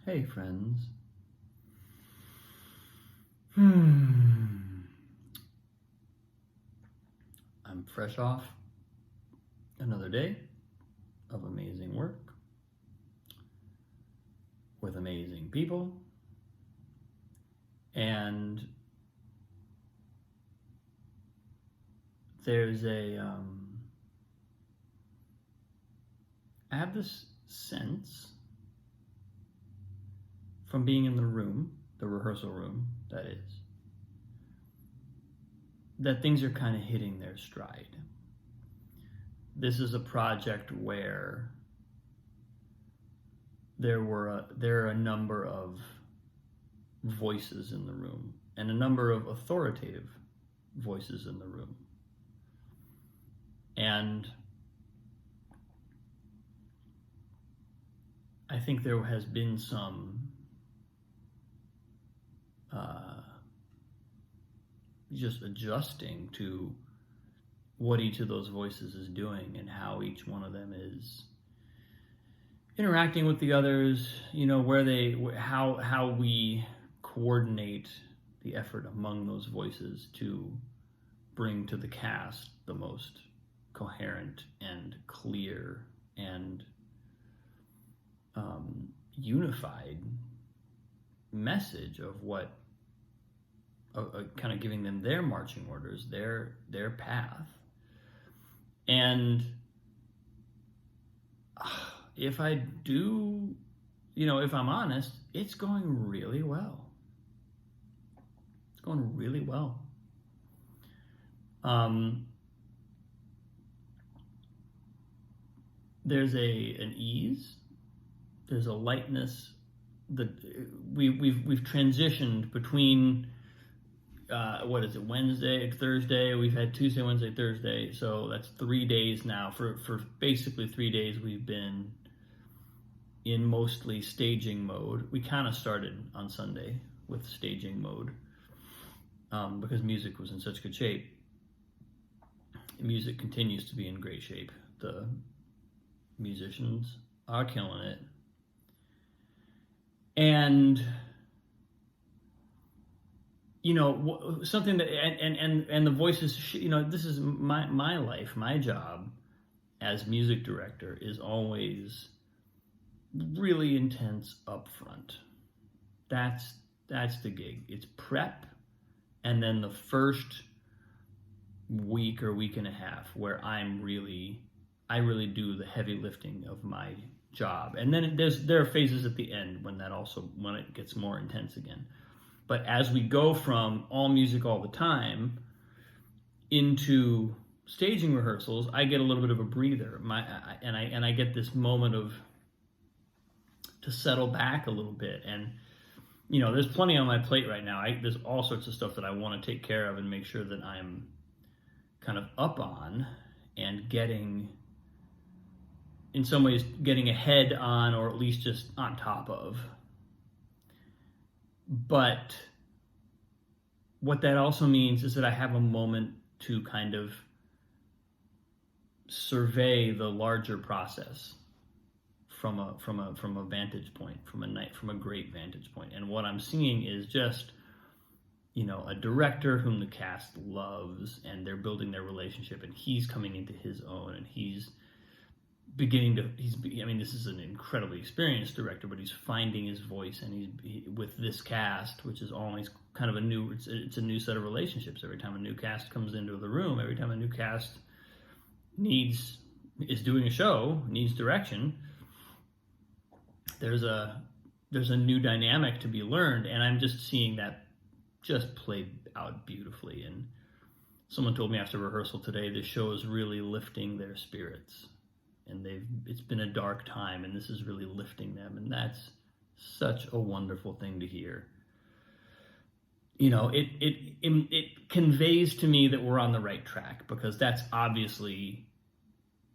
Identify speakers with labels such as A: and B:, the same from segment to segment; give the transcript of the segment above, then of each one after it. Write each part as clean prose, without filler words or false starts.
A: Hey friends. I'm fresh off another day of amazing work with amazing people, and there's I have this sense from being in the room, the rehearsal room, that is, that things are kind of hitting their stride. This is a project where there are a number of voices in the room and a number of authoritative voices in the room. And I think there has been some just adjusting to what each of those voices is doing and how each one of them is interacting with the others, how we coordinate the effort among those voices to bring to the cast the most coherent and clear and unified message of what kind of giving them their marching orders, their path. And if I'm honest, it's going really well. It's going really well. There's an ease, there's a lightness that we've transitioned between Wednesday, Thursday. We've had Tuesday, Wednesday, Thursday, so that's 3 days now. For basically 3 days we've been in mostly staging mode. We kind of started on Sunday with staging mode because music was in such good shape. Music continues to be in great shape. The musicians are killing it. And something that and the voices, this is my life. My job as music director is always really intense upfront. That's the gig. It's prep, and then the first week or week and a half where I really do the heavy lifting of my job. And then there are phases at the end when it gets more intense again. But as we go from all music all the time into staging rehearsals, I get a little bit of a breather. I get this moment to settle back a little bit. And there's plenty on my plate right now. There's all sorts of stuff that I want to take care of and make sure that I'm kind of up on and getting, in some ways, getting ahead on, or at least just on top of. But what that also means is that I have a moment to kind of survey the larger process from a vantage point, from a great vantage point. And what I'm seeing is just, a director whom the cast loves, and they're building their relationship, and he's coming into his own, and he's this is an incredibly experienced director, but he's finding his voice, and with this cast, which is always kind of it's a new set of relationships. Every time a new cast comes into the room, every time a new cast is doing a show, needs direction, there's a new dynamic to be learned, and I'm just seeing that just played out beautifully. And someone told me after rehearsal today, the show is really lifting their spirits. And it's been a dark time, and this is really lifting them, and that's such a wonderful thing to hear. It conveys to me that we're on the right track, because that's obviously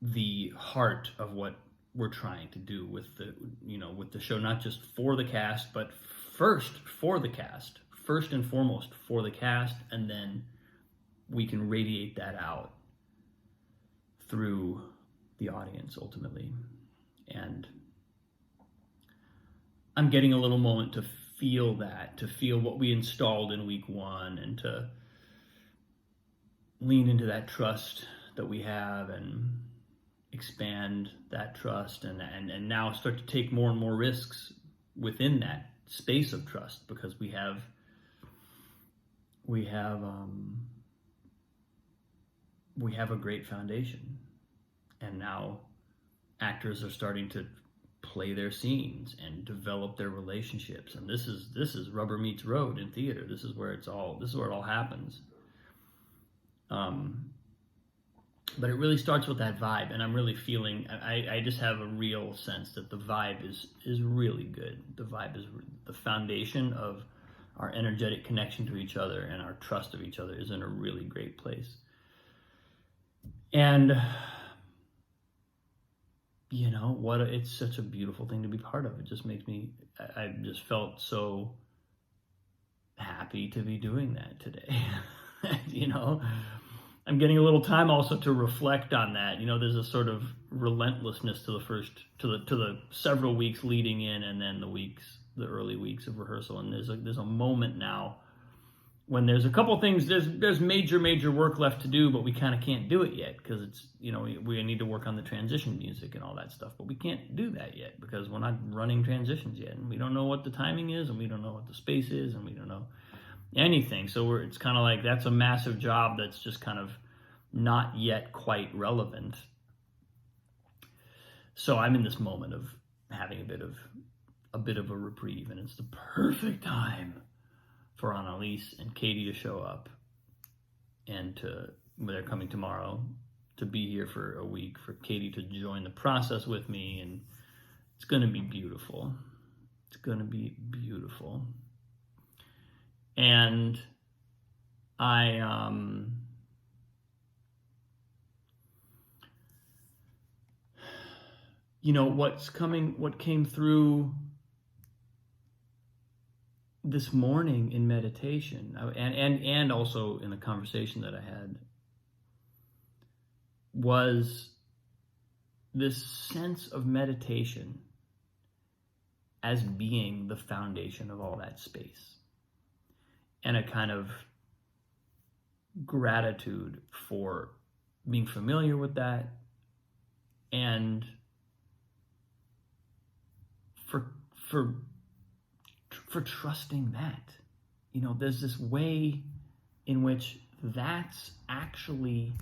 A: the heart of what we're trying to do with the show, not just for the cast, but first and foremost for the cast, and then we can radiate that out through the audience ultimately. And I'm getting a little moment to feel that, to feel what we installed in week 1, and to lean into that trust that we have and expand that trust, and now start to take more and more risks within that space of trust, because we have a great foundation, and now actors are starting to play their scenes and develop their relationships, and this is rubber meets road in theater. This is where it all happens. But it really starts with that vibe, and I'm really feeling, I just have a real sense that the vibe is really good. The vibe is the foundation of our energetic connection to each other and our trust of each other is in a really great place. And it's such a beautiful thing to be part of. It just makes me, I just felt so happy to be doing that today. I'm getting a little time also to reflect on that. There's a sort of relentlessness to the several weeks leading in, and then the early weeks of rehearsal. And there's a moment now when there's a couple things, there's major work left to do, but we kind of can't do it yet because it's, we need to work on the transition music and all that stuff, but we can't do that yet because we're not running transitions yet, and we don't know what the timing is, and we don't know what the space is, and we don't know anything. So it's kind of like, that's a massive job that's just kind of not yet quite relevant. So I'm in this moment of having a bit of a reprieve, and it's the perfect time for Annalise and Katie to show up, and they're coming tomorrow to be here for a week, for Katie to join the process with me, and it's going to be beautiful. It's going to be beautiful. And what came through this morning in meditation, and also in a conversation that I had, was this sense of meditation as being the foundation of all that space, and a kind of gratitude for being familiar with that, and for trusting that. There's this way in which that's actually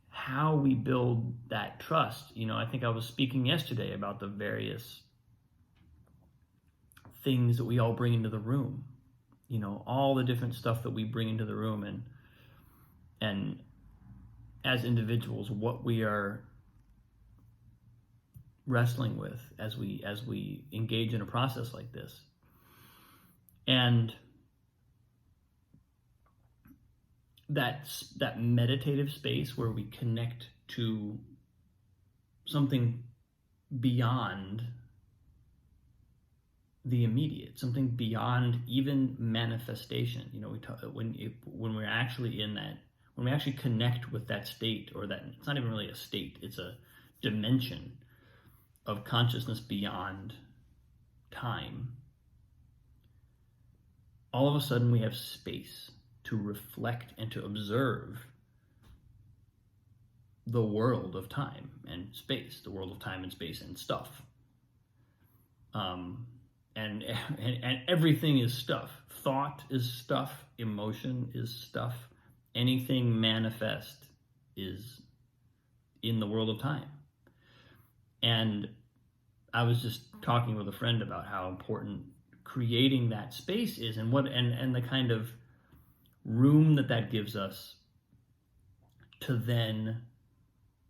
A: how we build that trust. I think I was speaking yesterday about the various things that we all bring into the room, all the different stuff that we bring into the room, and as individuals, what we are wrestling with as we engage in a process like this. And that meditative space where we connect to something beyond the immediate, something beyond even manifestation. When we're actually in that, when we actually connect with that state, or that, it's not even really a state, it's a dimension of consciousness beyond time, all of a sudden we have space to reflect and to observe the world of time and space, the world of time and space and stuff. And everything is stuff. Thought is stuff. Emotion is stuff. Anything manifest is in the world of time. And I was just talking with a friend about how important creating that space is, and the kind of room that gives us to then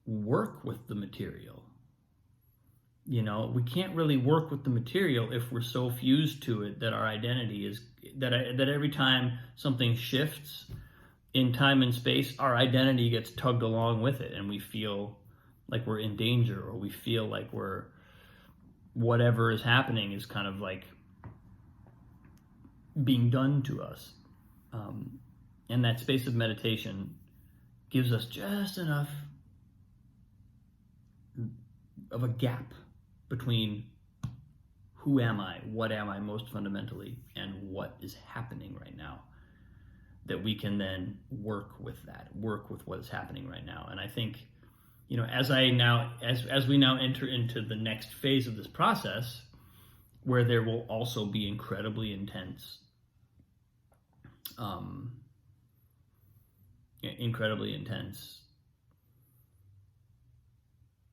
A: work with the material. We can't really work with the material if we're so fused to it that our identity is that every time something shifts in time and space, our identity gets tugged along with it, and we feel like we're in danger, or we feel like whatever is happening is kind of like being done to us. And that space of meditation gives us just enough of a gap between who am I? What am I most fundamentally? And what is happening right now? That we can then work with what is happening right now. And I think, as we now enter into the next phase of this process, where there will also be incredibly intense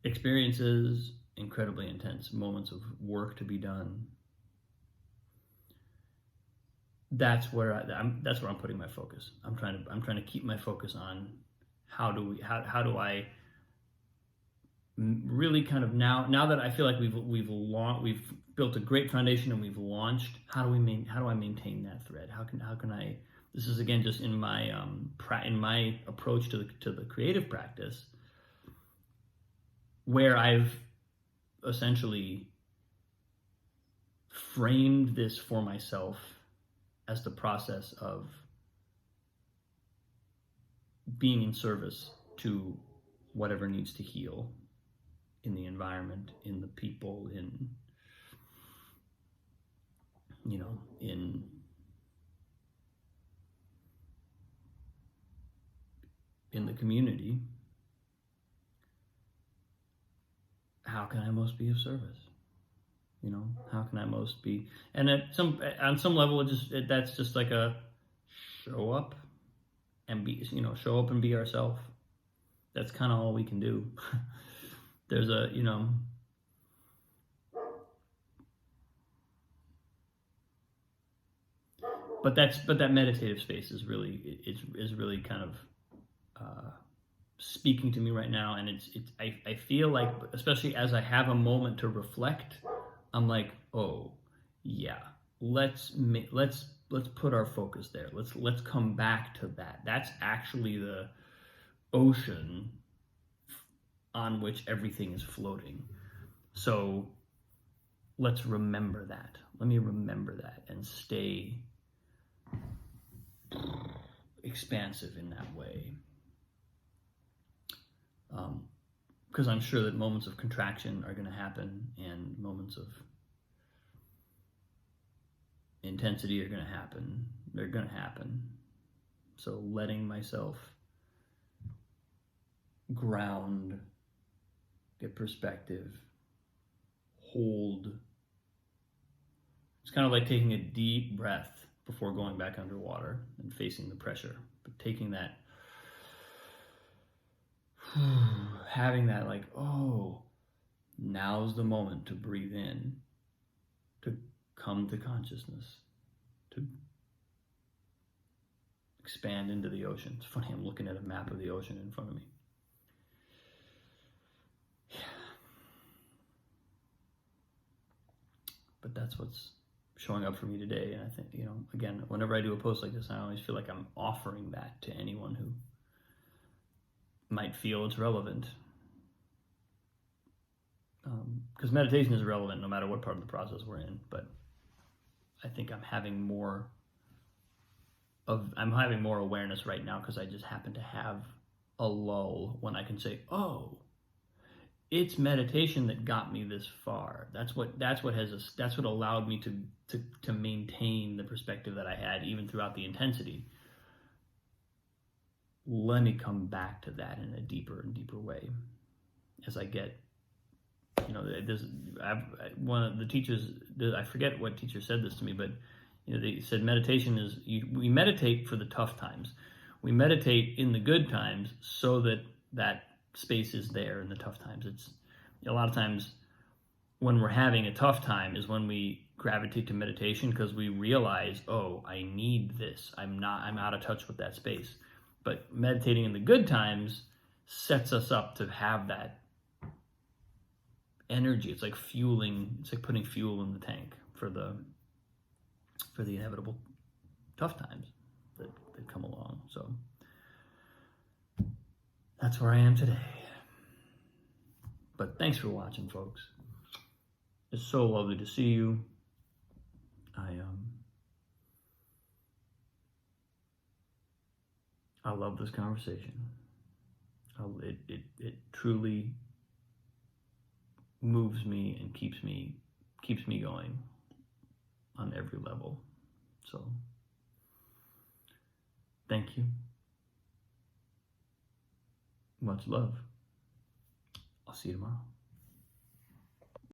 A: experiences, incredibly intense moments of work to be done. That's where I'm putting my focus. I'm trying to keep my focus on how do I really kind of now that I feel like we've built a great foundation and we've launched, how do I maintain that thread? How can I? This is again just in my approach to the creative practice, where I've essentially framed this for myself as the process of being in service to whatever needs to heal in the environment, in the people, in the community. How can I most be of service? How can I most be? And on some level, that's just like a show up and be ourselves. That's kind of all we can do. There's but that meditative space is really kind of speaking to me right now, and I feel like, especially as I have a moment to reflect, I'm like, oh yeah, let's put our focus there. Let's come back to that. That's actually the ocean on which everything is floating. So let's remember that. Let me remember that and stay expansive in that way. Because I'm sure that moments of contraction are going to happen, and moments of intensity are going to happen. They're going to happen. So letting myself ground, get perspective, hold. It's kind of like taking a deep breath before going back underwater and facing the pressure. But taking that, having that, like, oh, now's the moment to breathe in, to come to consciousness, to expand into the ocean. It's funny, I'm looking at a map of the ocean in front of me. Yeah. But that's what's showing up for me today. And I think, again, whenever I do a post like this, I always feel like I'm offering that to anyone who might feel it's relevant. Because meditation is relevant no matter what part of the process we're in. But I think I'm having more awareness right now because I just happen to have a lull when I can say, oh, it's meditation that got me this far. That's what allowed me to maintain the perspective that I had even throughout the intensity. Let me come back to that in a deeper and deeper way as I get. One of the teachers, I forget what teacher said this to me, but they said meditation is we meditate for the tough times. We meditate in the good times so that space is there in the tough times. It's a lot of times when we're having a tough time is when we gravitate to meditation because we realize, oh, I need this. I'm out of touch with that space. But meditating in the good times sets us up to have that energy. It's like fueling. It's like putting fuel in the tank for the inevitable tough times that come along. So that's where I am today. But thanks for watching, folks. It's so lovely to see you. I love this conversation. It truly moves me and keeps me keeps me going on every level. So thank you. Much love. I'll see you tomorrow.